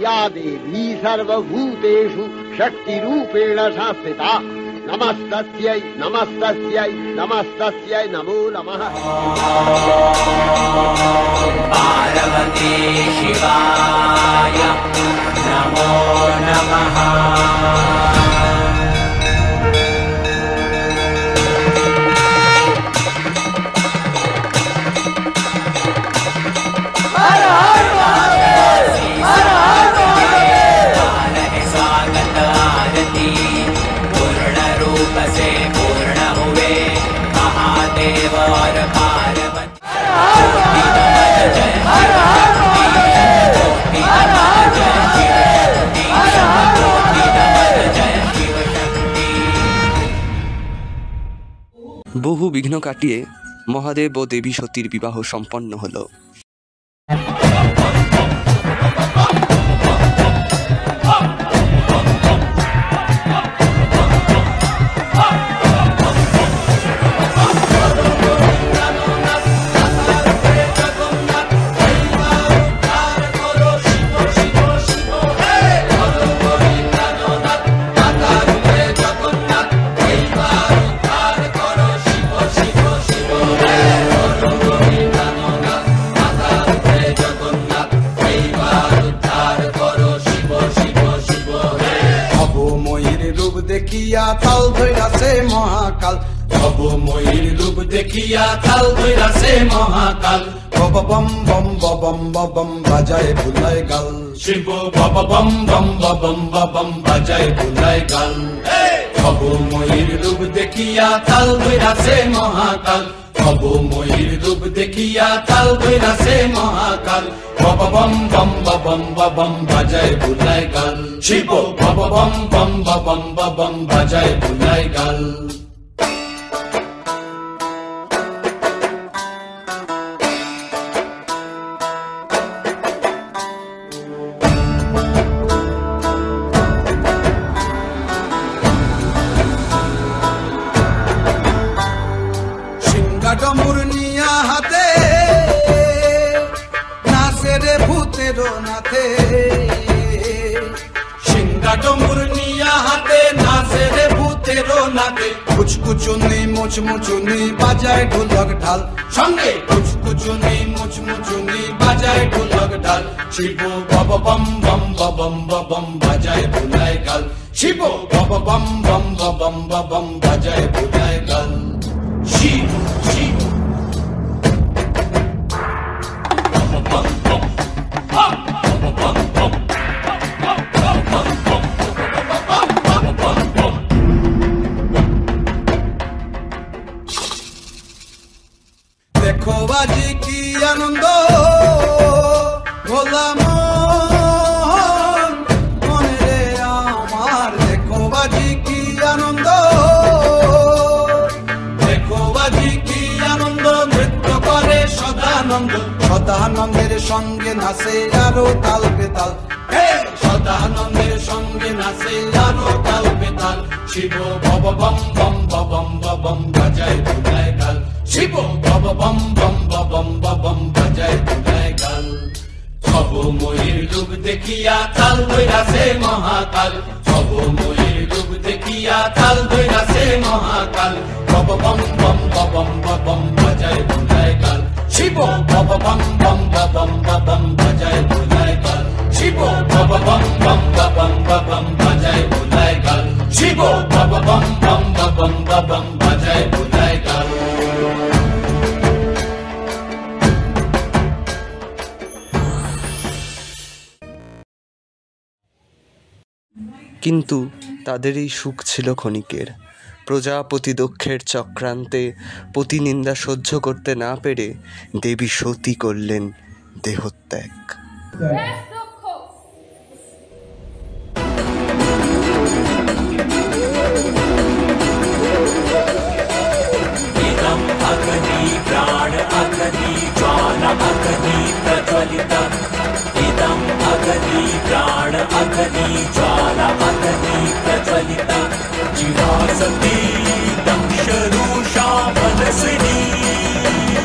या देवी सर्वभूतेषु शक्तिरूपेण संस्थिता नमस्तस्यै नमस्तस्यै नमस्तस्यै नमो नमः। पार्वती शिवाय नमो नमः। বহু বিঘ্ন কাটিয়ে মহাদেব ও দেবী সতীর বিবাহ সম্পন্ন হলো। দেখিয়া তাল ধৈরাছে মহাকাল, ভবময়ীর রূপ দেখিয়া তাল ধৈরাছে মহাকাল। বম বম বম বম বাজায় ভুলায় গাল, শিব বম বম বম বম বাজায় ভুলায় গাল। ভবময়ীর রূপ দেখিয়া তাল ধৈরাছে মহাকাল, ভবময়ীর রূপ দেখিয়া তাল ধৈরাছে মহাকাল। বম বম বম বম বাজায় ভুলায় গাল, শিব বম বম বম বম বাজায় ভুলায় গাল। ডমুর নিয়া হাতে নাচে রে ভূতের নাথে, সিংহা ডমুর নিয়া হাতে নাচে রে ভূতের নাথে। কুচকুচুনি মুচমুচুনি বাজায় ঢোলক ঢাল, সঙ্গে কুচকুচুনি মুচমুচুনি বাজায় ঢোলক ঢাল। শিব বম বম বম বম বাজায় ভুলায় গাল, শিব বম বম বম বম বাজায় ভুলায় গাল। শিব শিব দেখো বাজি কি আনন্দ ভোলা মন মনে রে আমার। দেখো বাজি কি আনন্দ, দেখো বাজি কি আনন্দ। নৃত্য করে সদানন্দ, সদানন্দের সঙ্গে নাচে আরো তাল বেতাল। সদানন্দের সঙ্গে নাচে আরো তাল বেতাল। শিব বম বম বম বম বাজায় ভুলায় গাল, শিব বম বম বম বম বাজায় ভুলায় গাল। ভবময়ীর রূপ দেখিয়া তাল ধৈরাছে মহাকাল, ভবময়ীর রূপ দেখিয়া তাল ধৈরাছে মহাকাল। বম বম বম বম বাজায় ভুলায় গাল, শিব বম বম বম বম বাজায় ভুলায় গাল, শিব বম বম বম বম বাজায় ভুলায় গাল, শিব বম বম বম বম বাজায় ভুলায় গাল। কিন্তু তাদের এই সুখ ছিল ক্ষণিকের। প্রজাপতি দক্ষের চক্রান্তে পতিনিন্দা সহ্য করতে না পেরে দেবী সতী করলেন দেহত্যাগ। अग्नि प्राण अग्नि ज्वाला अग्नि प्रज्वलित, इदम् अग्नि प्राण अग्नि ज्वाला अग्नि प्रज्वलित। जीवा सती दंशरूषा मनसिनी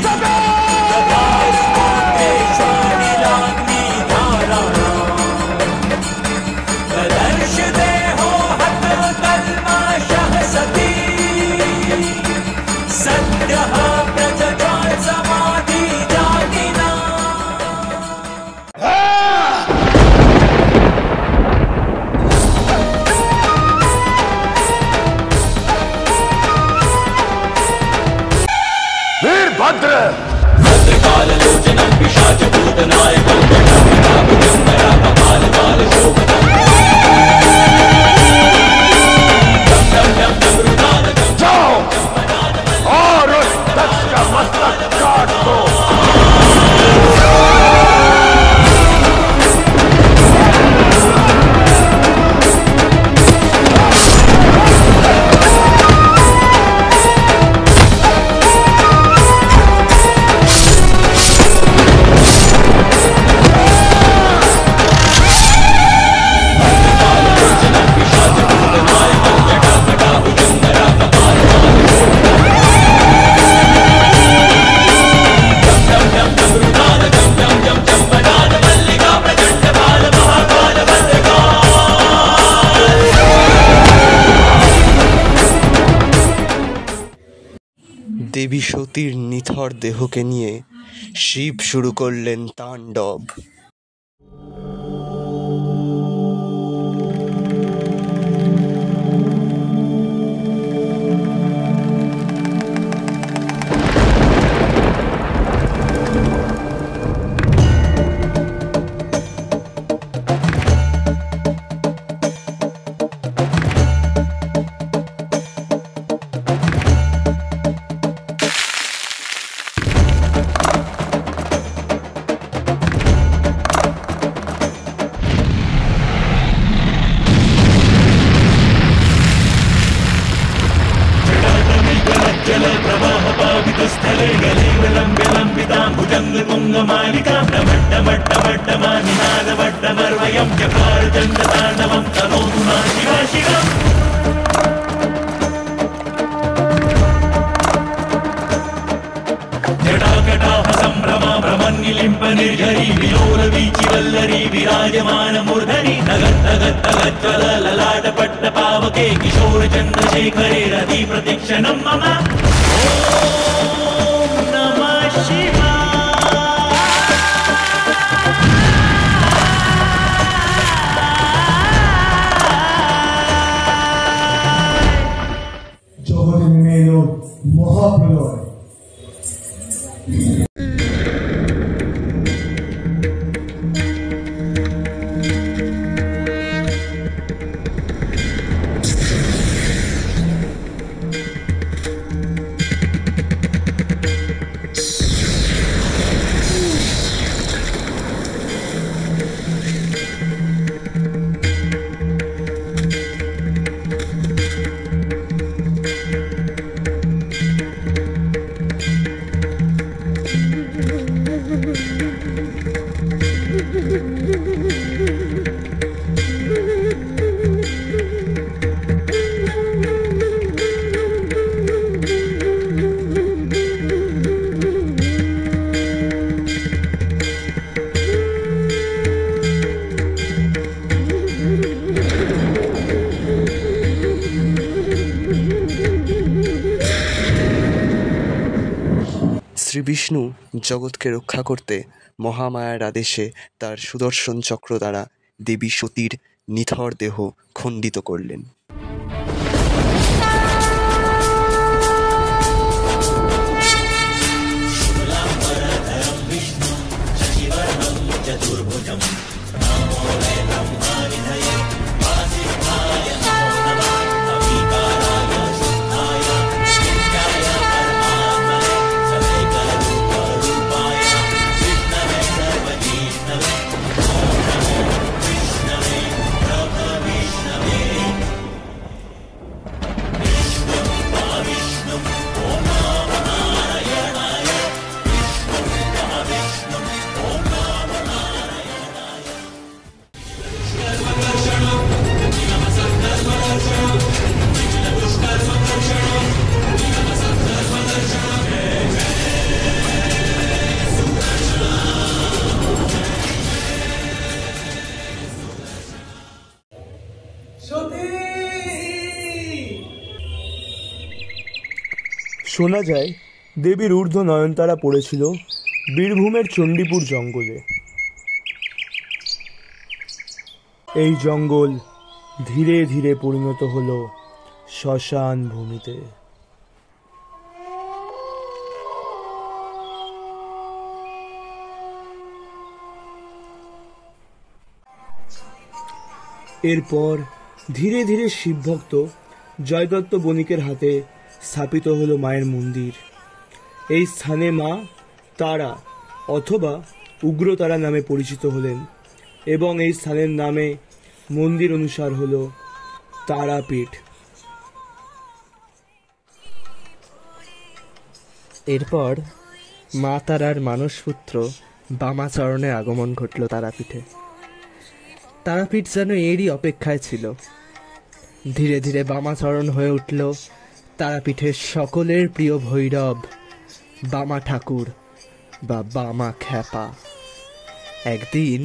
ददारु कोटेश्वरिलाग्नि धारणा। দেবী সতীর নিথর দেহকে নিয়ে শিব শুরু করলেন তাণ্ডব। विराजमान मूर्धनि नगत् नगत् नगत् ज्वल ललाट पट्ट पावके किशोर चन्द्रशेखरे रति प्रतीक्षणं मम ॐ नमः शिवाय। জগতে নেমে এলো মহাপ্রলয়। শ্রীবিষ্ণু জগৎকে রক্ষা করতে মহামায়ার আদেশে তার সুদর্শন চক্র দ্বারা দেবী সতীর নিথর দেহ খণ্ডিত করলেন। শোনা যায় দেবীর ঊর্ধ্ব নয়নতারা পড়েছিল বীরভূমের চণ্ডীপুর জঙ্গলে। এই জঙ্গল ধীরে ধীরে পরিণত হলো শ্মশান ভূমিতে। এরপর ধীরে ধীরে শিবভক্ত জয়দত্ত বণিকের হাতে স্থাপিত হলো মায়ের মন্দির। এই স্থানে মা তারা অথবা উগ্রতারা নামে পরিচিত হলেন এবং এই স্থানের নামে মন্দির অনুসার হলো তারাপীঠ। এরপর মা তারার মানসপুত্র বামাচরণে আগমন ঘটল তারাপীঠে। তারাপীঠ যেন এরই অপেক্ষায় ছিল। ধীরে ধীরে বামাচরণ হয়ে উঠল তারাপীঠের সকলের প্রিয় ভৈরব বামা ঠাকুর বা বামা খ্যাপা। একদিন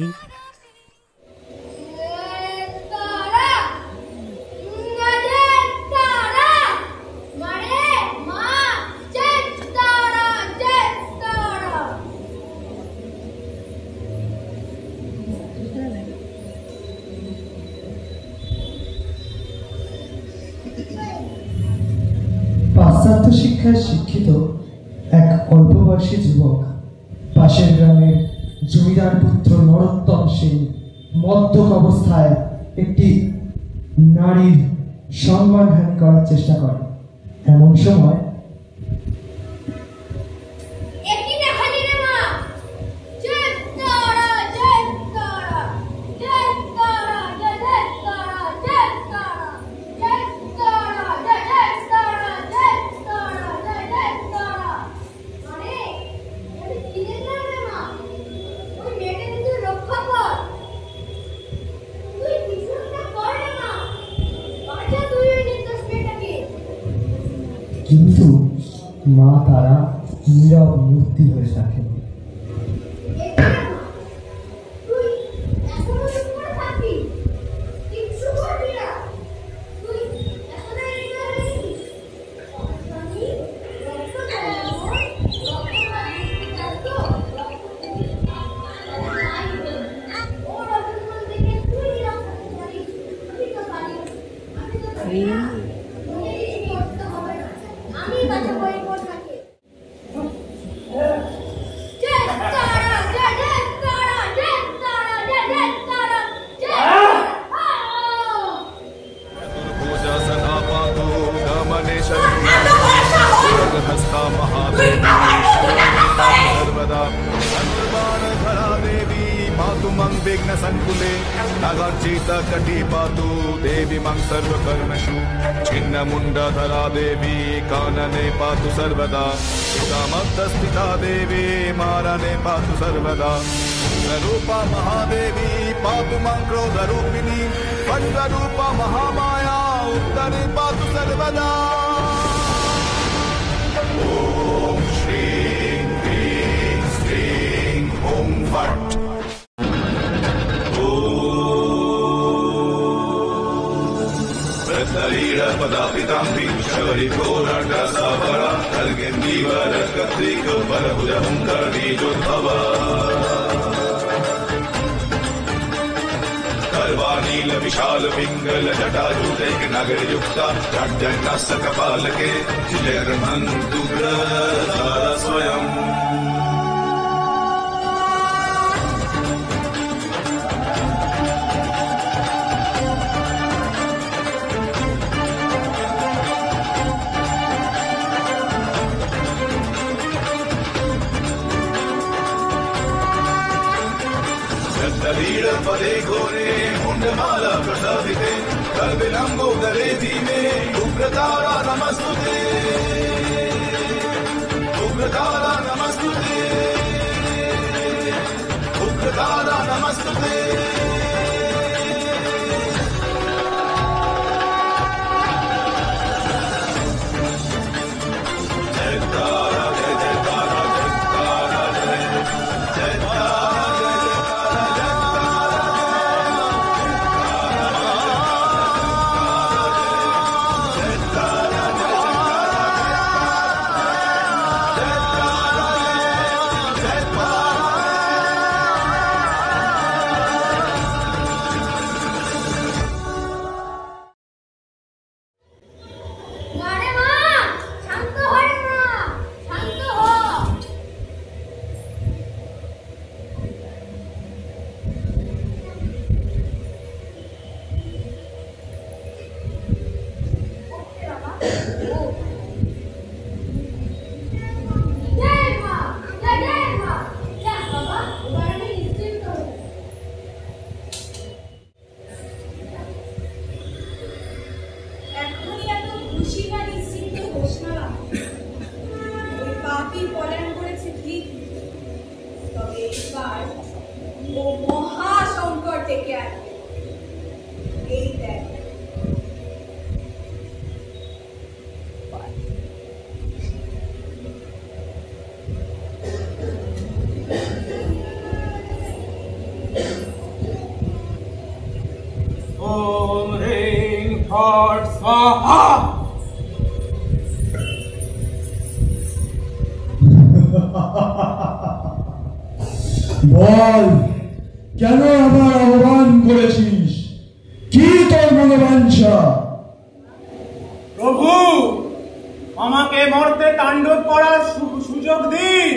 শিক্ষায় শিক্ষিত এক অল্প বয়সী যুবক পাশের গ্রামের জমিদার পুত্র নরোত্তম সিং মদ্যপ অবস্থায় একটি নারীর সম্মানহানি করার চেষ্টা করে। এমন সময় কিন্তু মা তারা নীরব মূর্তি হয়ে থাকেন। छिन्नमुण्डधरा देवी कानने पातु सर्वदा सुतामद्धस्थिता देवी मारणे पातु सर्वदा रूपा महादेवी पातु मां क्रोधरूपिणी पण्डरूपा महामाया उत्तरे पातु सर्वदा। ॐ श्रीं ह्रीं श्रीं ॐ फट् पदापिताम्बी शबरिघोरण्डसावरा खड्गेन्दीवरकत्रिको बलभुजहुङ्कर्णीजोद्भवा कर्वानील विशाल पिङ्गल जटायुधैक नगरयुक्ता षड्जन्यस्य कपालके जगन्मन्तुग्रधारा स्वयम्। पदे घोरे मुण्डमाला प्रसादिते कल्पिलम्बोदरे धीमे उग्रतारा नमस्तुते उग्रतारा नमस्तुते उग्रतारा नमस्तुते। বল কেন আবার আহ্বান করেছিস? কি তোর মনোবাঞ্ছা? প্রভু আমাকে মরতে তাণ্ডব করার সুযোগ দিন।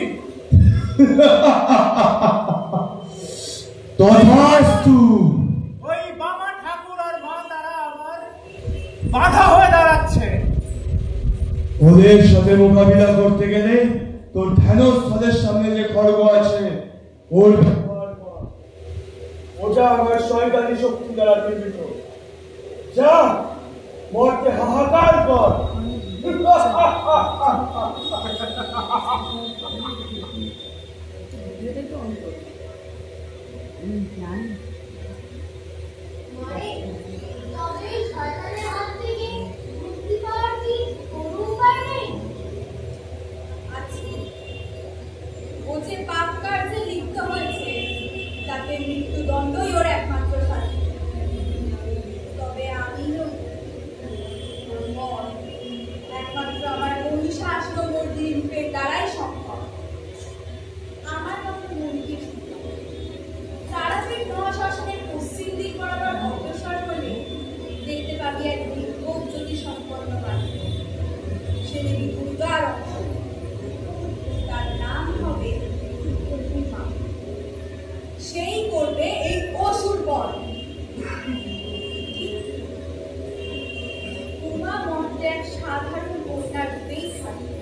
তথাস্তু। ওই বামা ঠাকুর আর মা তারা আমার বাধা হয়ে দাঁড়াচ্ছে। ওদের সাথে মোকাবিলা করতে গেলে তোর ধ্যানস্থলের সামনে যে খড়গ আছে ওর ব্যবহার কর। ওটা আমার শয়তানি শক্তি দ্বারা নির্মিত। যা মরতে হাহাকার কর। মৃত্যুদণ্ডই ওর একমাত্র শাস্তি। তবে আমি একমাত্র আমার মহিষাসুরমর্দিনী রূপের দ্বারাই সম্ভব। আমার মতো মনকে তারাপীঠ মহাশ্মশানের পশ্চিম দিক বরাবর অগ্রসর হলে দেখতে পাবি এক বিক্ষোভ জ্যোতি সম্পন্ন বাড়ি। সে দেবী দুর্গার অংশ। তার নাম হবে পূর্ণিমা। সেই করবে এই অসুর বধ। উমা মর্তে এক সাধারণ কন্যার রূপেই থাকবে।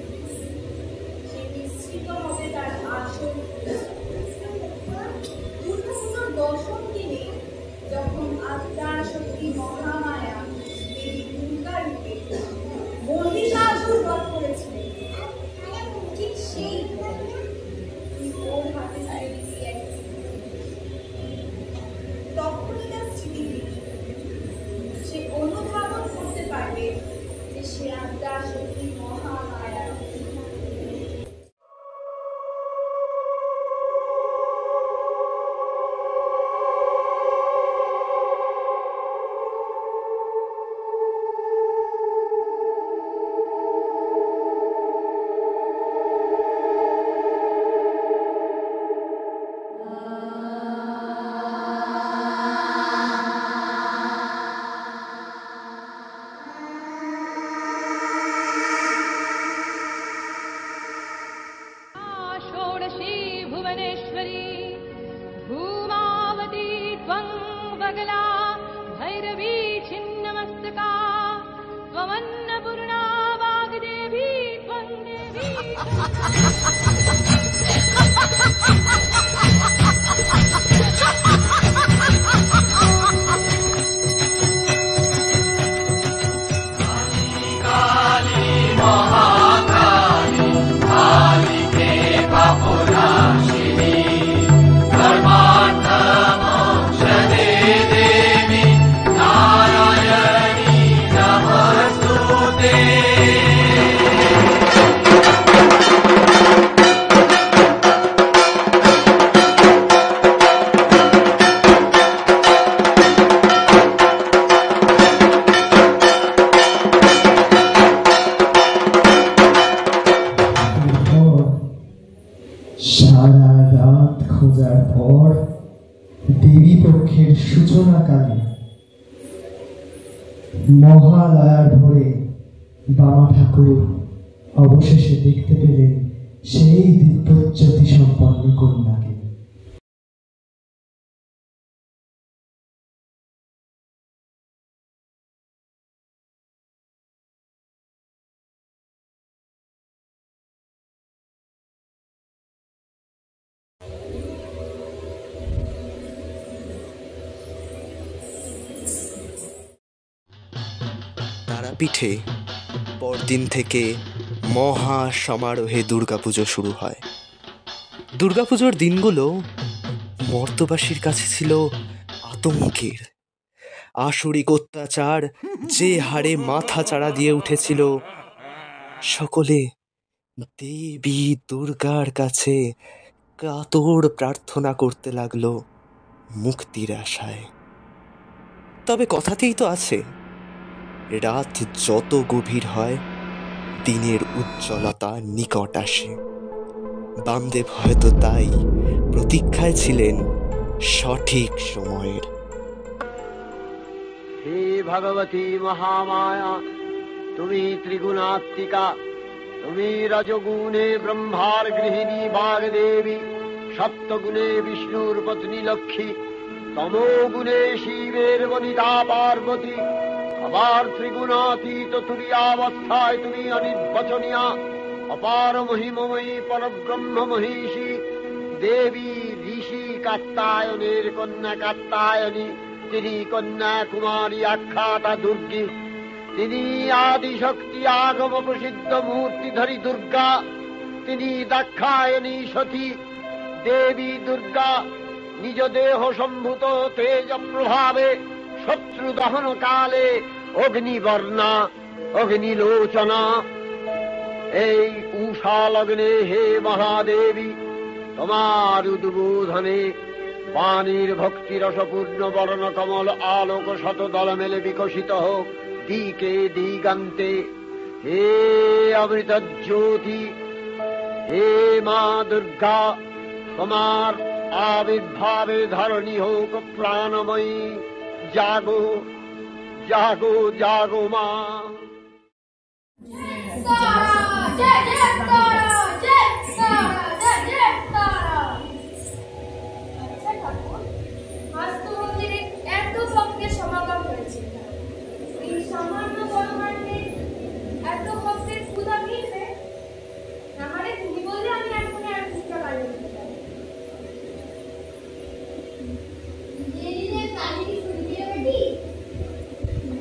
সে নিশ্চিত হবে তার আসল। দুর্গাপুজোর দশম দিনে যখন আত্মার শক্তি মহামায়া দেবী দুর্গা রূপে মহিষাসুর বধ করেছিলেন, ঠিক সেই ওর হাতে তখনই তার স্মৃতি সে অনুধাবন করতে পারবে যে সে আত্মার শক্তি মহামায়া। সারা রাত খোঁজার পর দেবী পক্ষের সূচনাকালে মহালয়ার ভোরে বামা ঠাকুর অবশেষে দেখতে পেলেন সেই দিব্যজ্যোতি সম্পন্ন কন্যাকে। তারাপীঠে পরদিন থেকে মহা সমারোহে দুর্গাপুজো শুরু হয়। দুর্গাপুজোর দিনগুলো মর্তবাসীর কাছে ছিল আতঙ্কের। আসরিক অত্যাচার যে হারে মাথা চাড়া দিয়ে উঠেছিল, সকলে দেবী দুর্গার কাছে কাতর প্রার্থনা করতে লাগলো মুক্তির আশায়। তবে কথাতেই তো আছে, রাত যত গভীর হয় দিনের উজ্জ্বলতা নিকট আসে। বামদেব হয়তো তাই প্রতীক্ষায় ছিলেন সঠিক সময়ের। হে ভগবতী মহামায়া, তুমি ত্রিগুণাত্মিকা, তুমি রজগুণে ব্রহ্মার গৃহিণী বাগদেবী, সপ্তগুণে বিষ্ণুর পত্নী লক্ষ্মী, তমোগুণে শিবের বনিতা পার্বতী, আবার ত্রিগুণাতীত তুরীয়াবস্থায় তুমি অনির্বচনীয়া, অপার মহিমময়ী পরব্রহ্ম মহিষী দেবী, ঋষি কাত্যায়নের কন্যা কাত্যায়নী, তিনি কন্যা কুমারী আখ্যাতা দুর্গী, তিনি আদিশক্তি আগম প্রসিদ্ধ মূর্তিধরী দুর্গা, তিনি দাক্ষায়ণী সতী দেবী দুর্গা, নিজ দেহ সম্ভূত তেজ প্রভাবে শত্রু দহন কালে অগ্নিবর্ণা অগ্নিলোচনা। এই উষা লগ্নে হে মহাদেবী, তোমার উদ্বোধনে বাণীর ভক্তিরসপূর্ণ বর্ণ কমল আলোক শতদল মেলে বিকশিত হোক দিকে দিগান্তে। হে অমৃত জ্যোতি, হে মা দুর্গা, তোমার আবির্ভাবে ধরণী হোক প্রাণময়ী। জাগো জাগো জাগো মা। এত ভক্তের সমাগম হয়েছে, এই সামান্য পরমাণে এত ভক্তের ক্ষুধা মিলবে না? মানে তুমি বললে আমি এখন আর বুঝতে পারি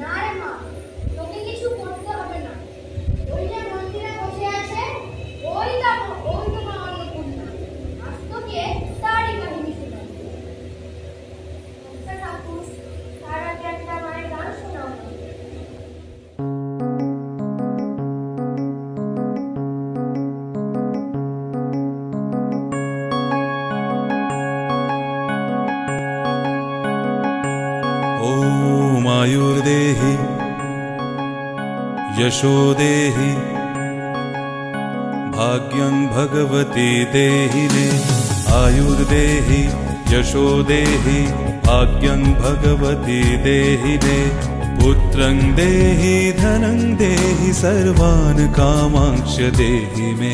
না রে মা, তোকে কিছু করতে হবে না। ওই যে মন্দিরে বসে আছে ওই তো আমাদের কন্যা, আজ তোকে তারই কাহিনী শোনাবো। ঠাকুর, তার আগে একটা মায়ের গান শোনাও। आयुर्देहि यशो देहि भाग्यं भगवती देहि मे। आयुर्देहि यशो देहि भाग्यं भगवती देहि मे। पुत्रं देहि धनं देहि सर्वान् कामांश देहि मे।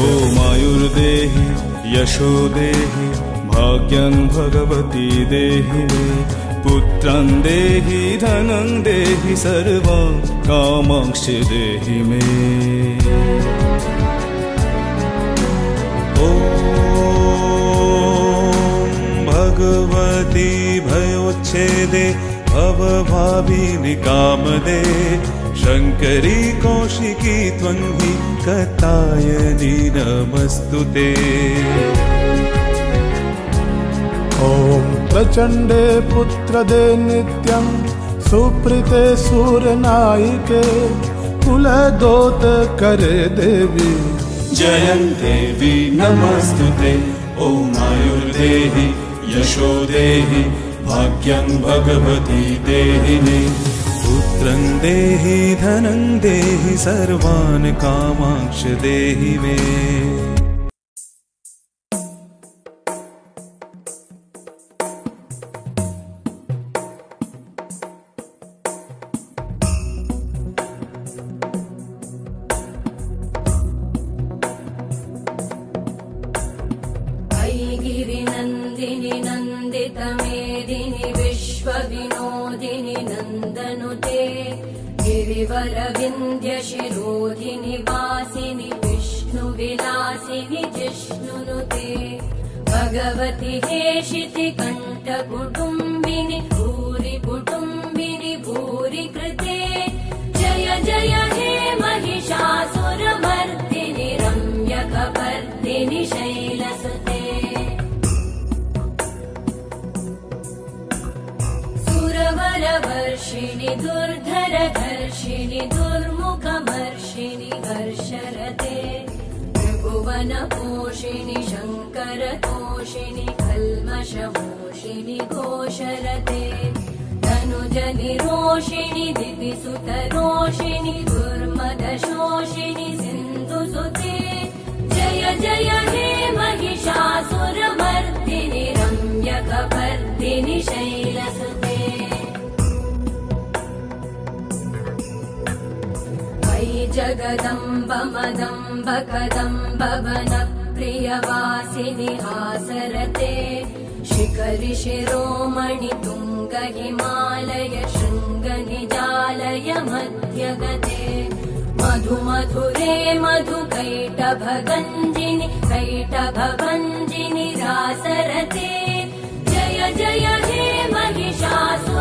ॐ आयुर्देहि यशो देहि भाग्यं भगवती देहि मे। पुत्रं देहि धनं देहि सर्वान् कामांश देहि मे। ॐ भगवती भयोच्छेदे भवभाविनि कामदे। शङ्करी कौशिकी त्वं हि कात्यायनी नमस्तुते। ॐ प्रचण्डे पुत्रदे नित्यं सुप्रीते सूरनायिके। कुलदोत करे देवी जयं देवी नमस्तुते। ॐ आयुर्देहि यशो देहि भाग्यं भगवती देहि मे। पुत्रं देहि धनं देहि सर्वान् कामांश देहि मे। गिरिनन्दिनि नन्दितमेदिनि विश्वविनोदिनि नन्दनुते। गिरिवरविन्द्यशिरोधिनि वासिनि विष्णुविलासिनि जिष्णुनुते। भगवति हेशिति कण्ठकुटुम्बिनि भूरि कुटुम्बिनि भूरि कृते। जय जय हे महिषासुरमर्दिनि रम्यकपर्दिनि शैलसुते। सुरवरवर्षिणि दुर्धरधर्षिणि दुर्मुखमर्षिणि हर्षरते। त्रिभुवनपोषिणि शङ्करतोषिणि कल्मषमोषिणि घोषरते। तनुजनिरोषिणि दितिसुतरोषिणि दुर्मदशोषिणि सिन्धुसुते। जय जय हे महिषासुरमर्दिनि रम्यकपर्दिनि शैलसुते। जगदम्ब मदम्ब कदम्ब वन प्रियवासिनि हासरते शिखरि शिरोमणि तुङ्ग हिमालय शृङ्ग निजालय मध्यगते मधु मधुरे मधु कैटभगञ्जिनि कैटभभञ्जिनि रासरते जय जय हे महिषासुरमर्दिनि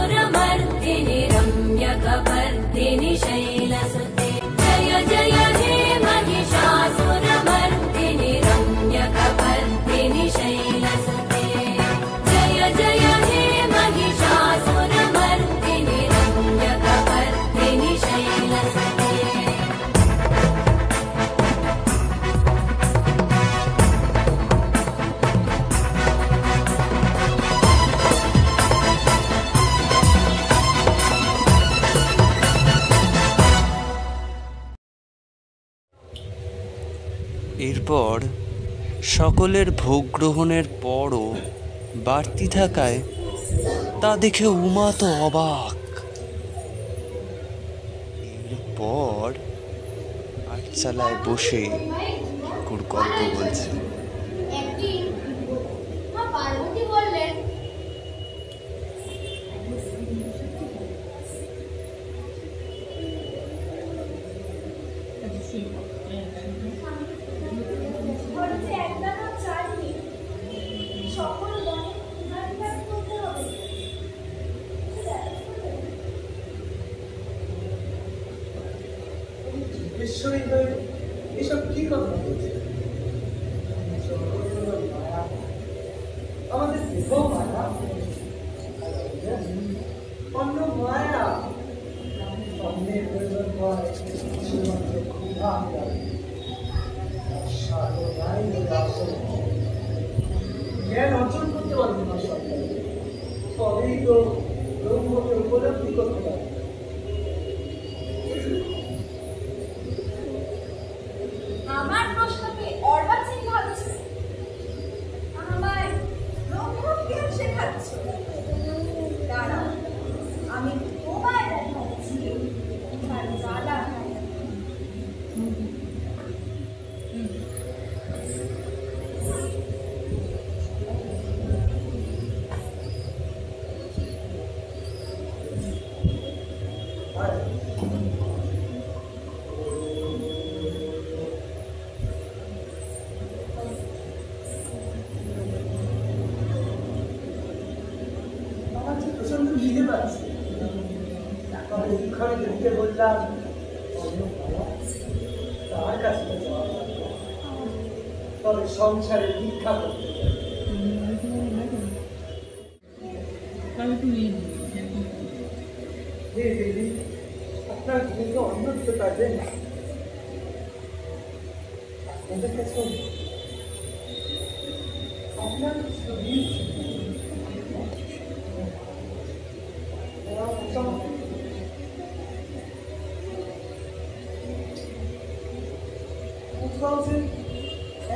रम्यकपर्दिनि शैलसुते जय जय हे महिषासुरमर्दिनि रम्यकपर्दिनि शैलसुते जय जय हे महिषासुरमर्दिनि रम्यकपर्दिनि शैलसुते। এরপর সকলের ভোগ গ্রহণের পরও বাড়তি থাকায় তা দেখে উমা তো অবাক। এরপর আটচালায় বসে ঠাকুর গল্প বলছে। একদিন মা পার্বতী বললেন, এসব কি কথা বলছে? আমাদের দেহ মায়া, অন্য মায়া অন্যের প্রয়োজন হয় শুধুমাত্র ক্ষুধা জ্ঞান অর্জন করতে পারবে না সরকার, তবেই তো ব্রহ্মকে উপলব্ধি করতে পারবে। আমার প্রশ্নকে অর্বাচীন ভাবছে, আমায় ব্রহ্মজ্ঞান শেখাচ্ছ। দাঁড়াও, আমি তোমায় দেখাচ্ছি তার জ্বালা। প্রচন্ড খিদে পাচ্ছে, ঘরে ঢুকে বললাম তার কাছে তবে সংসারে ভিক্ষা করতে আপনার ঘুমকে অন্য দিতে পারবেন না। আপনাদের কাছে আপনার শরীর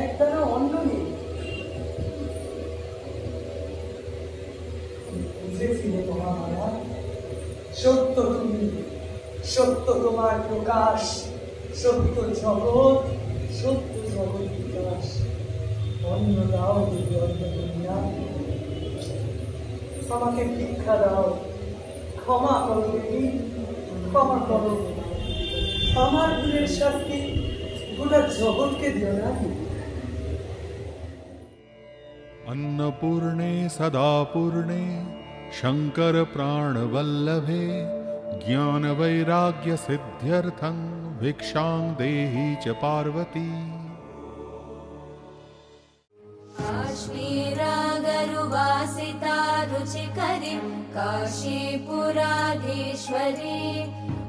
একটানা অন্য নেই। বুঝেছিল তোমার মায়া, সত্য তুমি, সত্য তোমার প্রকাশ, সত্য জগৎ, সত্য জগৎ বিকাশ। অন্য দাও যদি অন্য দুনিয়া, আমাকে ভিক্ষা দাও, ক্ষমা করো দেবী, ক্ষমা করো। আমার ভুলের শাস্তি গোটা জগৎকে দিও না। अन्नपूर्णे सदापूर्णे शंकर प्राणवल्लभे ज्ञान वैराग्य सिद्ध्यर्थं भिक्षां देहि च पार्वती। काश्मीरागरुवासिता रुचिकरी काशीपुराधीश्वरी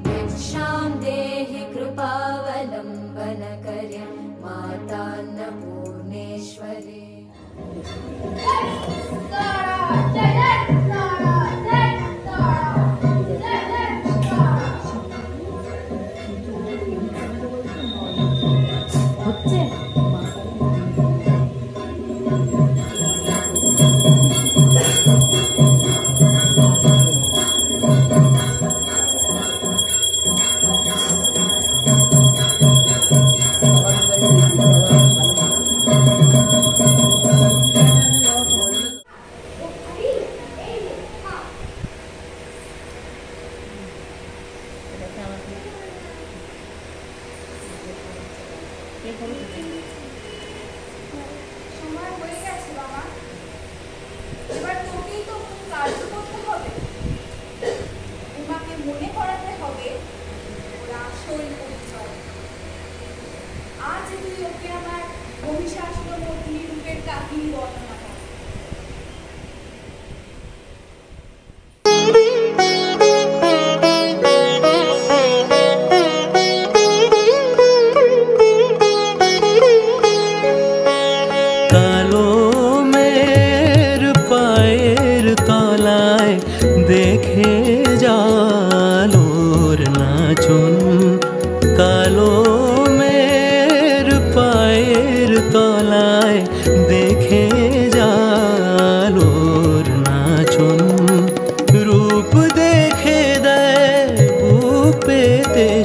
भिक्षां देहि कृपावलम्बनकरी मातान्नपूर्णेश्वरी।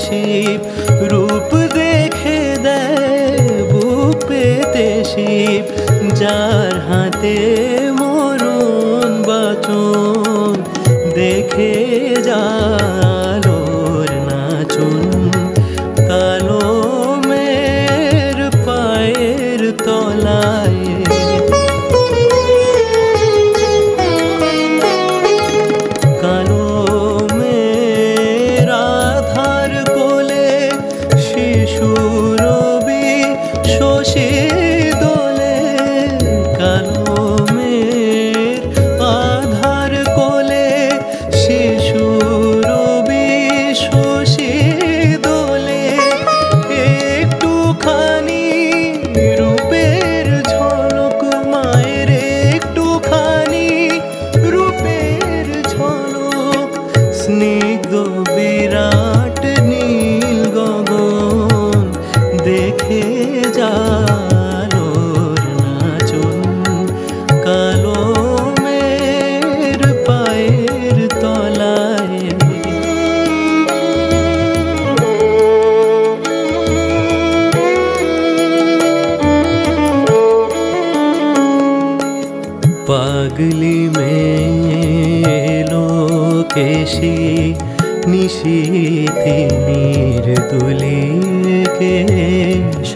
শিব রূপ দেখে দেয় বুক পেতে শিব, যার হাতে মরণ বাচন দেখে জালোর নাচন, কালো মের পায়ের তলায় কালো মের আধার কোলে শিশু রবি শশী দোলে, কালো মের আধার কোলে শিশু রবি শশী দোলে, একটুখানি রূপের ঝলক মায়ের একটুখানি রূপের ঝলক, স্নিগ্ধ বিরাট নীল গগন দেখে জালোর নাচন, কালো মের পায়ের তলায় পাগলি মেলো কেশি নিশীথে নির্দুলি কেশ,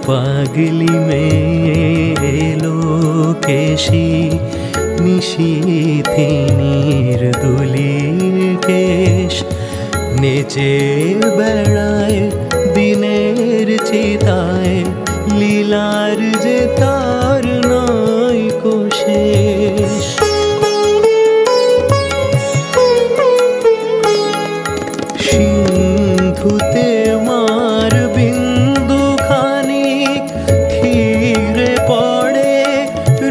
পাগলি মেলো কেশি নিশীথে নির্দুলি কেশ, নেচে বেড়ায় দিনের চিতায় লীলার যে তার নয় কোশেষ, সিন্ধুতে মার বিন্দু খানিক ক্ষীরে পড়ে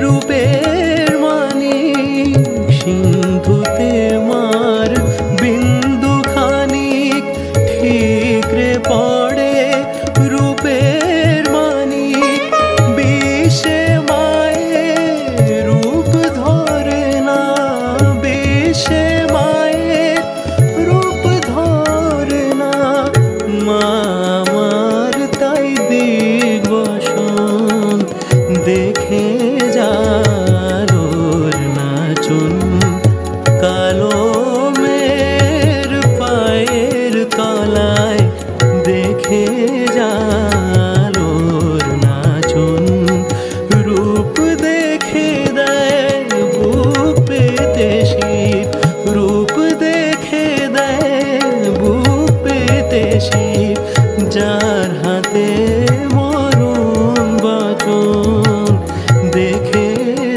রূপের মানিক, সিন্ধুতে মার বিন্দু খানিক ঠিকরে পড়ে রূপের মানিক, বিষে মায়ের রূপ ধরে না, বিষে মায়ের রূপ ধরে না, মা আমার তাই দিগ্বসন দেখে জালোর নাচন, কালো মের পায়ের তলায় দেখে জালোর নাচন, রূপ দেখে দেয় বুক পেতে শিব, রূপ দেখে দেয় বুক পেতে শিব, যার হাতে মরণ বাচন দেখে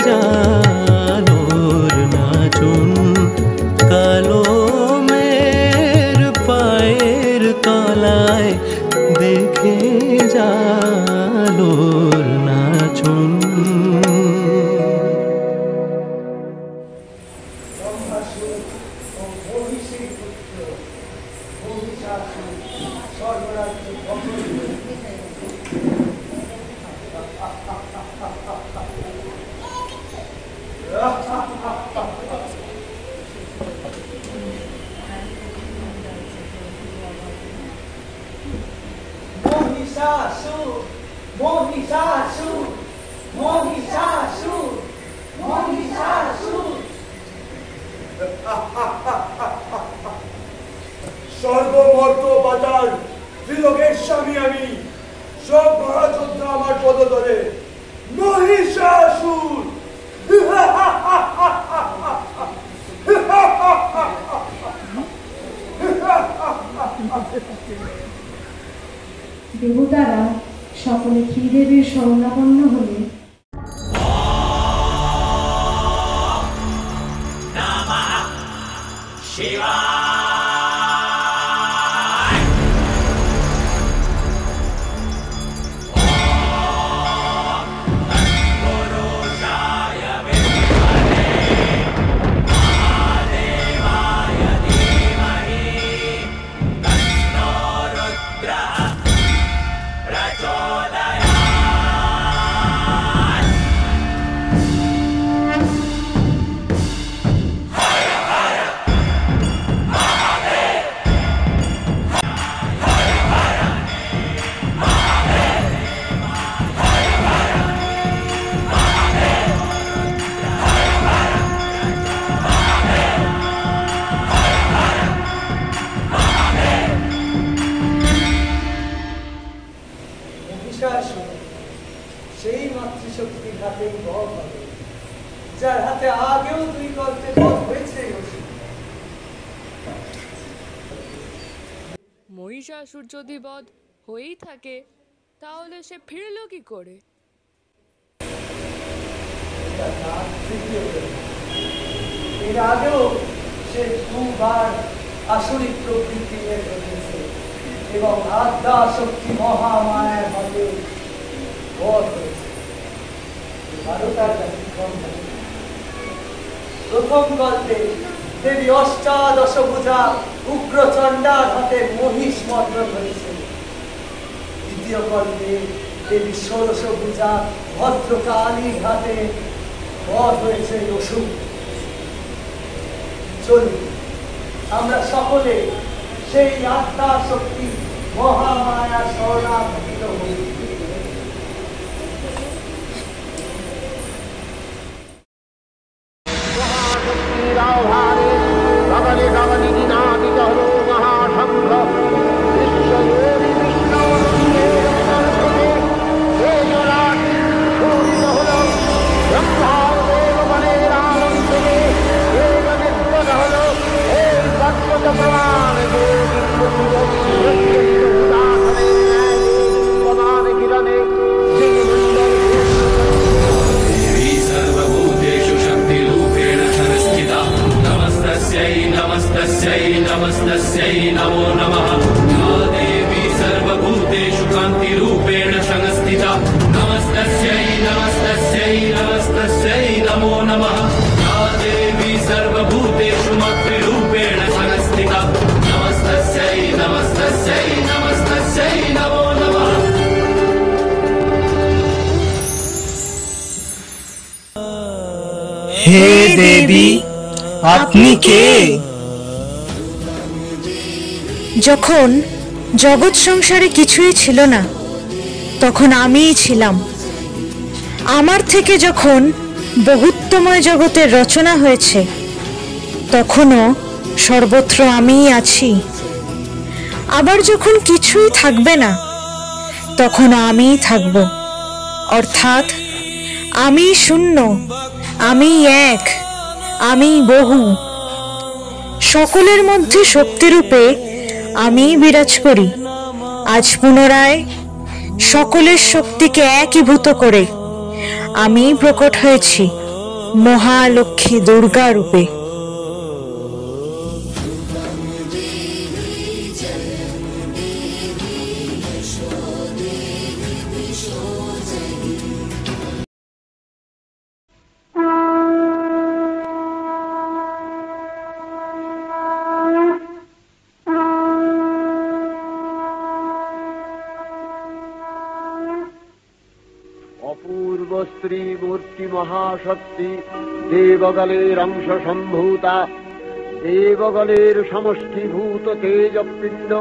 জালোর নাচন, কালো মের পায়ের তলায় দেখে জালোর নাচন। Mohishasur, Mohishasur, Mohishasur, Mohishasur. সর্বমর্ত বাজার ত্রিলোকের স্বামী আমি, সব মহাযোদ্ধা আমার পদতলে, মহিষাসুর। দেবতারা সকলে শ্রীদেবীর শরণাপন্ন হলে Hara আগেও 2 গল্পে বধ হয়েছে। মহিষাসুর যদি বধ হয়েই থাকে তাহলে সে ফিরল কি করে? এর আগেও সে 2 বার আসরিক প্রবৃত্তি নিয়ে ঘটেছে এবং আদ্যা শক্তি মহামায়ার হাতে বধ হয়েছে। এবারও তার ব্যতিক্রম হবে। প্রথম গল্পে দেবী অষ্টাদশভুজা উগ্রচণ্ডার হাতে মহিষ মর্দন হয়েছে। দ্বিতীয় গল্পে দেবী ষোড়শভুজা ভদ্রকালীর হাতে বধ হয়েছে অসুর। চলুন আমরা সকলে সেই আত্মা শক্তি মহামায়া শরণাগত হই। মহাশক্তির আহ্বানে গগনে গগনে নিনাদিত হল মহাশঙ্খ। বিশ্বজোড়ি বিষ্ণু শূরিত হল ব্রহ্মাদেবগণের আনন্দে বেগ নির্গত হল এই তত্ত্বত প্রমাণ প্রমাণ কিরণে देवी सर्वभूतेषु शक्तिरूपेण संस्थिता नमस्तस्यै नमस्तस्यै नमस्तस्यै नमो नमः। या देवी सर्वभूतेषु कान्तिरूपेण संस्थिता नमस्तस्यै नमस्तस्यै नमस्तस्यै नमो नमः। या देवी सर्वभूतेषु मातृरूपेण संस्थिता नमस्तस्यै नमस्तस्यै नमस्तस्यै नमो नमः। হে দেবী, আপনি কে? যখন জগৎ সংসারে কিছুই ছিল না তখন আমিই ছিলাম। আমার থেকে যখন বহুত্বময় জগতের রচনা হয়েছে তখনও সর্বত্র আমিই আছি। আবার যখন কিছুই থাকবে না তখন আমিই থাকব, অর্থাৎ আমি শূন্য, আমি এক, আমি বহু। সকলের মধ্যে শক্তিরূপে আমি বিরাজ করি। আজ পুনরায় সকলের শক্তিকে একীভূত করে আমি প্রকট হয়েছি মহালক্ষ্মী দুর্গা রূপে। অপূর্ব স্ত্রী মূর্তি মহাশক্তি দেবগলের অংশ সম্ভূতা, দেবগলের সমষ্টিভূত তেজপিণ্ড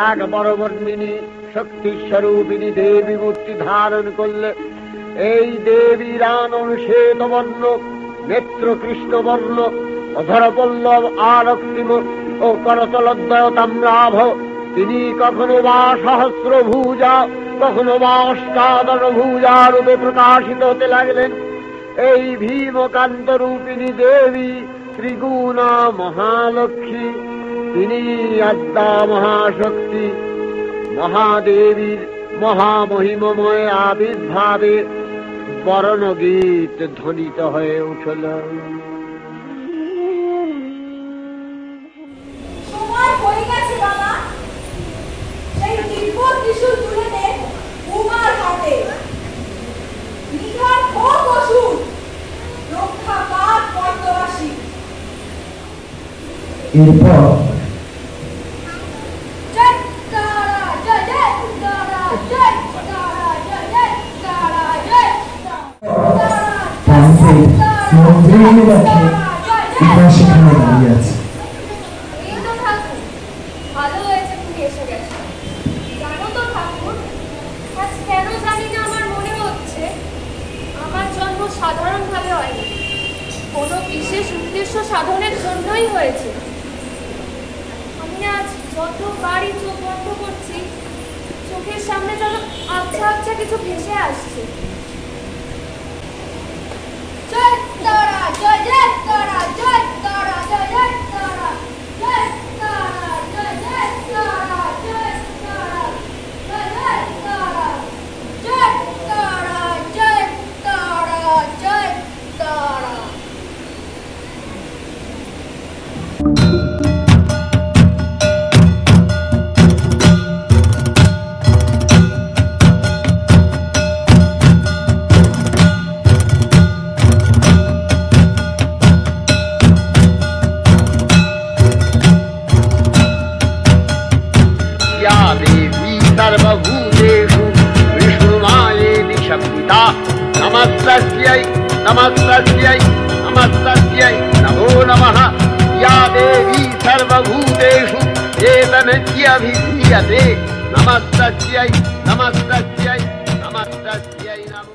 এক বরবর্ণিনী শক্তিস্বরূপিণী দেবী মূর্তি ধারণ করলে এই দেবীর আনন শ্বেতবর্ণ, নেত্র কৃষ্ণবর্ণ, অধরপল্লব আরক্তিম ও করতলদ্বয় তাম্রাভ। তিনি কখনো বা সহস্রভুজা, কখনো বা অষ্টাদশভুজা রূপে প্রকাশিত হতে লাগলেন। এই ভীমকান্ত রূপিণী দেবী ত্রিগুণা মহালক্ষ্মী, তিনি আদ্যা মহাশক্তি। মহাদেবীর মহামহিমময় আবির্ভাবে বরণগীত ধ্বনিত হয়ে উঠল। সময় হয়ে গেছে বাবা, সেই দিব্য ত্রিশূল তুলে দে উমার হাতে। নিধান হোক অসুর, রক্ষা পাক পদ্মবাসী। এরপর জয় তারা, জয় জয় তারা, জয় তারা, জয় জয় তারা, জয় মন্দিরে রাখে এটা সেখানে দাঁড়িয়ে আছে। এই তো ঠাকুর, ভালো হয়েছে তুমি এসে গেছো। জানো তো ঠাকুর, আজ কেন জানি না আমার মনে হচ্ছে আমার জন্ম সাধারণভাবে হয়নি, কোনো বিশেষ উদ্দেশ্য সাধনের জন্যই হয়েছে। আমি আজ যতবারই চোখ বন্ধ করছি চোখের সামনে যেন আচ্ছা আচ্ছা কিছু ভেসে আসছে। জয় তারা, सर्वभूतेषु विष्णुमायेति शब्दिता नमस्तस्यै नमस्तस्यै नमस्तस्यै नमो नमः। या देवी सर्वभूतेषु चेतनत्यभिधीयते नमस्तस्यै नमस्तस्यै नमस्तस्यै नमो।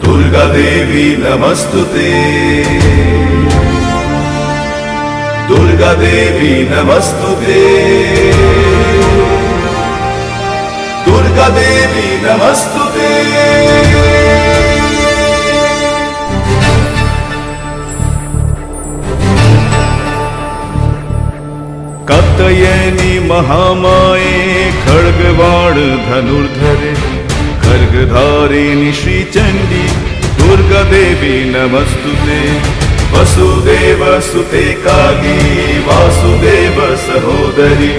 दुर्गा देवी नमस्तुते दुर्गा देवी नमस्तुते दुर्गा देवी नमस्तुते। कात्यायनी महामाये खड्गबाण धनुर्धरे खड्गधारिणी श्रीचण्डी दुर्गा देवी नमस्तुते। वसुदेव सुते काली वासुदेव सहोदरी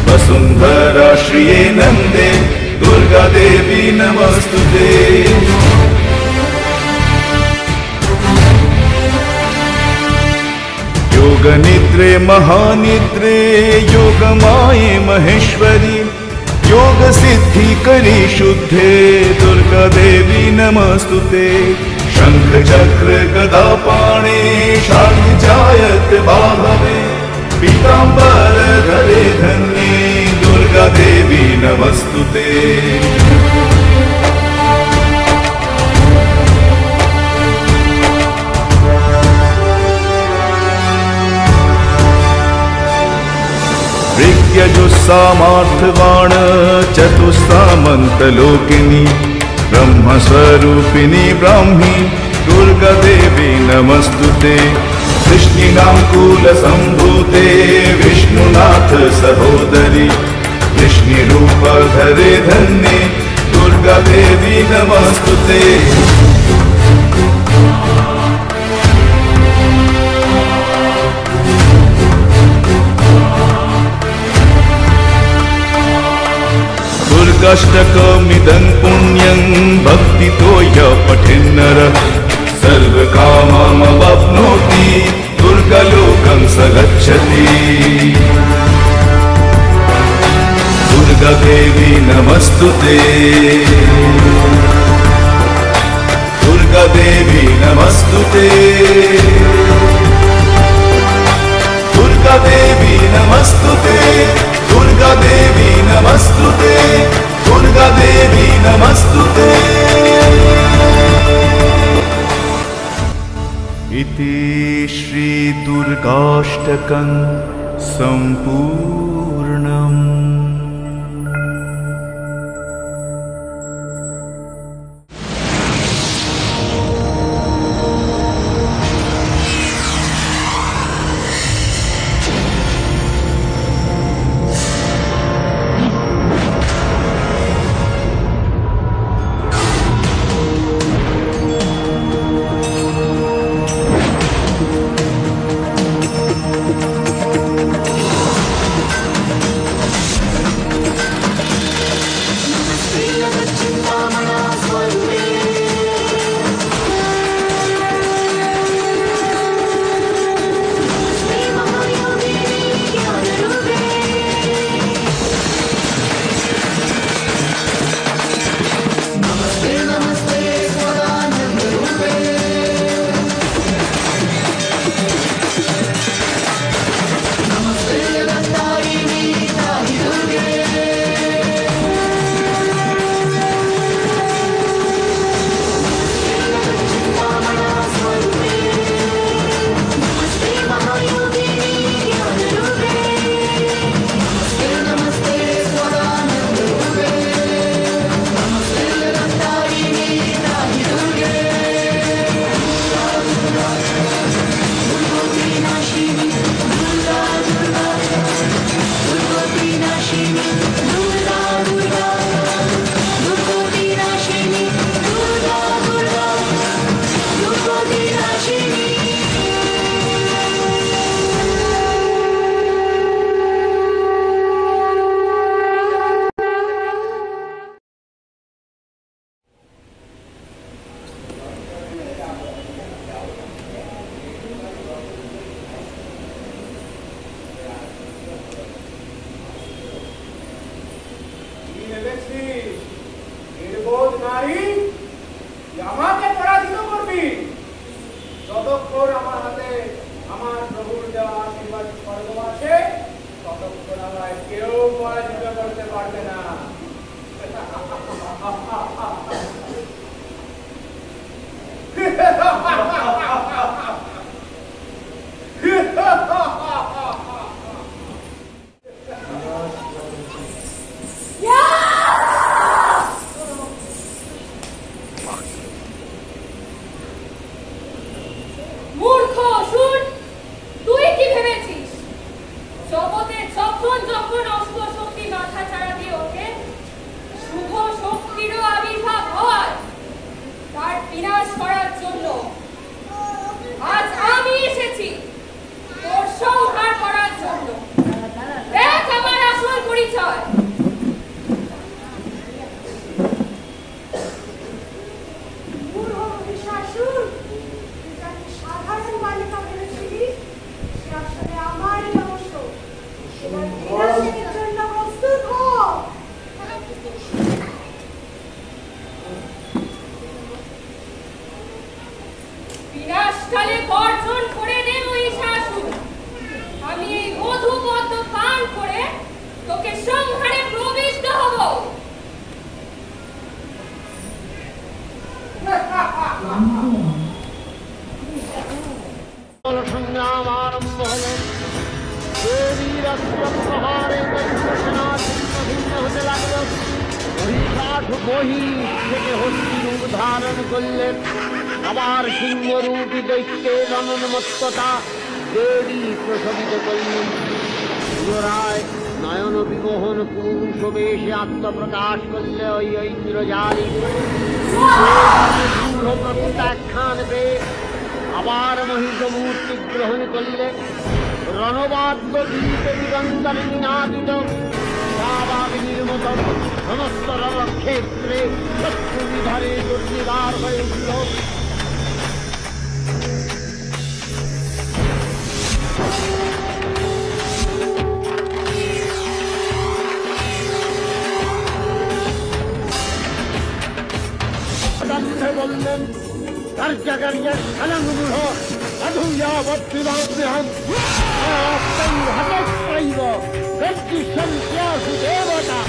वसुन्धरा श्रिये नन्दे दुर्गा देवी नमस्तुते। योगनिद्रे महानिद्रे योगमाये महेश्वरी योग सिद्धि करी शुद्धे दुर्गा देवी नमस्तुते। शंख चक्र गदा पाणे शांतिजायत बाहवे पीतांबर धरे धन्ये दुर्गा देवी नमस्तुते। ऋग्यजुस्सामार्थवाण चतुस्सामन्तलोकिनी ब्रह्मस्वरूपिणी ब्राह्मी दुर्गा देवी नमस्तुते। कृष्णिनाङ्कुलसम्भूते विष्णुनाथ सहोदरी कृष्णिरूप धरे धन्ये दुर्गा देवी नमस्तुते। दुर्गाष्टकमिदं पुण्यं भक्तितो य पठेन्नरः सर्वकाममवाप्नोति दुर्गालोकं स गच्छति। दुर्गा देवी नमस्तुते दुर्गा देवी नमस्तुते दुर्गा देवी नमस्तुते, दुर्गा देवी नमस्तुते, दुर्गा देवी नमस्तुते। इति श्री दुर्गाष्टकं सम्पूर्णम्। আবার সিংহরূপী দৈত্যের অনন্মত্ততা দেবী প্রসবিত করলেন। পুনরায় নয়ন বিমোহন পুরুষ বেশে আত্মপ্রকাশ করলে ওই ঐন্দ্রজালী প্রত্যাখ্যান পেয়ে আবার মহিষ মূর্তি গ্রহণ করলে। রণবাদ্য গীতে দিগন্তরে নিনাদিত নির্মত সমস্ত রণক্ষেত্রে শত্রু বিধারে দুর্নিবার হয়ে উঠল। বললেন কার্যাকার্য খেলানুগ্রহ সাধুয়া বত্রিবাহ্যাম हतस्त्रैव गर्जिष्यन्त्यासु देवता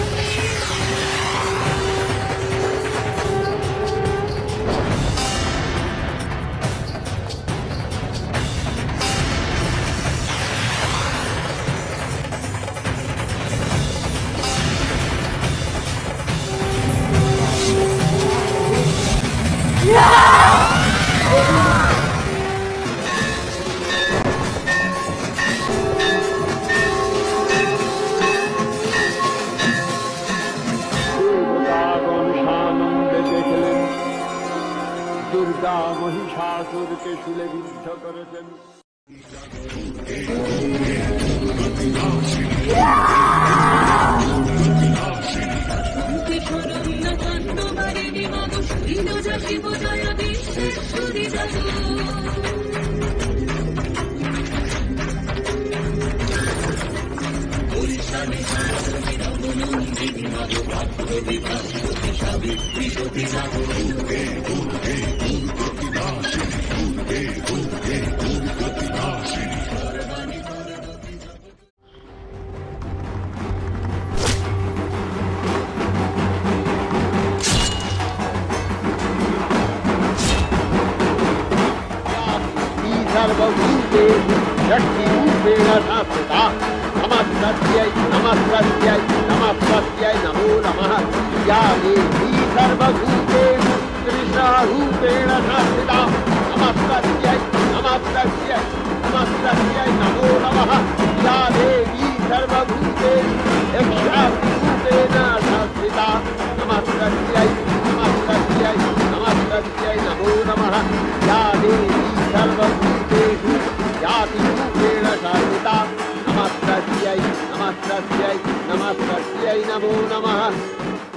দুর্গা মহিষাসুরকে শুলে বিদ্ধ করেছেন। सर्वभूतेषु शक्तिरूपेण संस्थिता नमस्तस्यै नमस्तस्यै नमस्तस्यै नमो नमः या देवी सर्वभूतेषु कृष्णरूपेण संस्थिता नमस्तस्यै नमस्तस्यै नमस्तस्यै नमो नमः या देवी सर्वभूतेषु यक्षारूपेण संस्थिता नमस्तस्यै नमस्तस्यै नमस्तस्यै नमो नमः या देवी सर्वभूतेषु जातिरूपेण संस्थिता नमस्तस्यै नमस्तस्यै नमस्तस्यै नमो नमः।